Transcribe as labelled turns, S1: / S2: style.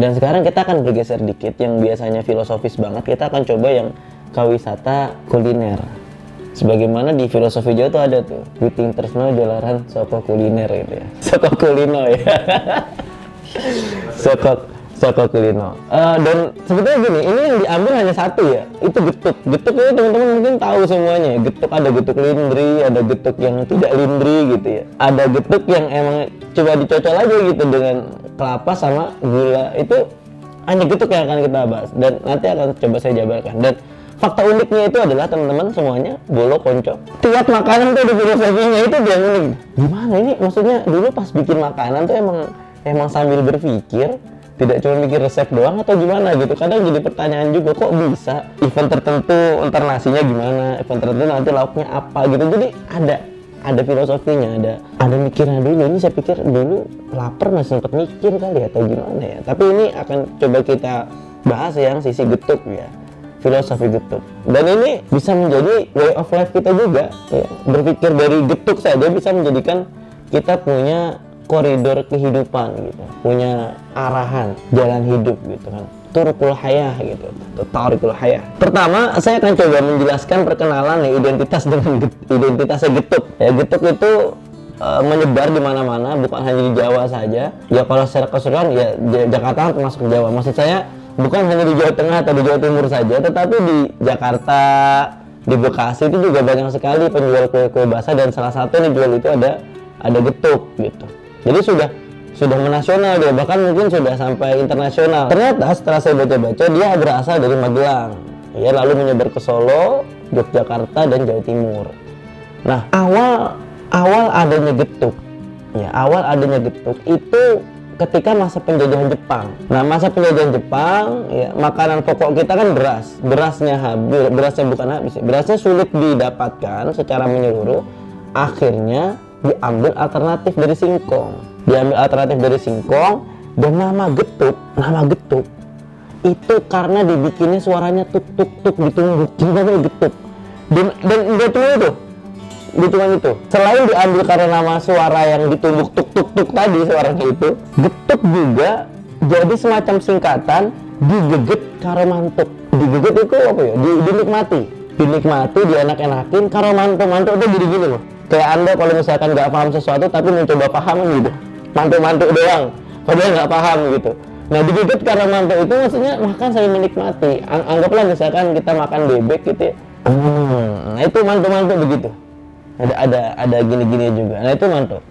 S1: Dan sekarang kita akan bergeser dikit, yang biasanya filosofis banget, kita akan coba yang ke wisata kuliner. Sebagaimana di filosofi Jawa tuh ada tuh, Witing Tresno jalaran soko kuliner gitu ya. Soko kulino ya. Soko kulino. Dan sebetulnya gini, ini yang diambil hanya satu ya, itu getuk. Getuk itu teman-teman mungkin tahu semuanya ya. Getuk ada getuk lindri, ada getuk yang tidak lindri gitu ya. Ada getuk yang emang coba dicocol aja gitu dengan kelapa sama gula. Itu hanya getuk yang akan kita bahas dan nanti akan coba saya jabarkan. Dan fakta uniknya itu adalah teman-teman semuanya bolo konco. Tiap makanan tuh di filosofinya itu dia unik. Gimana ini? Maksudnya dulu pas bikin makanan tuh emang sambil berpikir, tidak cuma mikir resep doang atau gimana gitu. Kadang jadi pertanyaan juga, kok bisa event tertentu ntar nasinya gimana, event tertentu nanti lauknya apa gitu. Jadi ada filosofinya, ada mikirnya dulu. Ini saya pikir dulu lapar masih sempat mikir kali atau gimana ya. Tapi ini akan coba kita bahas yang sisi getuk ya, filosofi getuk. Dan ini bisa menjadi way of life kita juga ya. Berpikir dari getuk saja bisa menjadikan kita punya koridor kehidupan gitu, punya arahan jalan hidup gitu kan, turukul hayah gitu, tarikul hayah. Pertama saya akan coba menjelaskan perkenalan nih identitasnya getuk ya. Getuk itu menyebar di mana-mana, bukan hanya di Jawa saja ya. Kalau secara keseluruhan ya Jakarta termasuk Jawa, maksud saya bukan hanya di Jawa Tengah atau di Jawa Timur saja, tetapi di Jakarta, di Bekasi itu juga banyak sekali penjual kue-kue basah, dan salah satu yang dijual itu ada getuk gitu. Jadi sudah menasional dia, bahkan mungkin sudah sampai internasional. Ternyata setelah saya baca-baca dia berasal dari Magelang ya, lalu menyebar ke Solo, Yogyakarta dan Jawa Timur. Nah, awal adanya getuk ya, awal adanya getuk itu ketika masa penjajahan Jepang. Nah, masa penjajahan Jepang ya, makanan pokok kita kan beras. Berasnya bukan habis ya. Berasnya sulit didapatkan secara menyeluruh. Akhirnya diambil alternatif dari singkong. Dan nama getuk itu karena dibikinnya suaranya tuk tuk tuk ditumbuk, jadi getuk. Dan enggak cuma itu. Selain diambil karena nama suara yang ditumbuk tuk tuk tuk tadi suaranya itu, getuk juga jadi semacam singkatan digeget karo mantuk. Digeget itu apa ya? Dinikmati, dienak-enakin karo mantuk itu jadi gini loh. Kayak Anda kalau misalkan nggak paham sesuatu tapi mencoba paham gitu, mantuk doang, padahal nggak paham gitu. Nah, digeget karena mantuk itu maksudnya makan sambil menikmati. Anggaplah misalkan kita makan bebek gitu ya. Nah itu mantuk begitu. Ada gini-gini juga. Nah itu mantuk.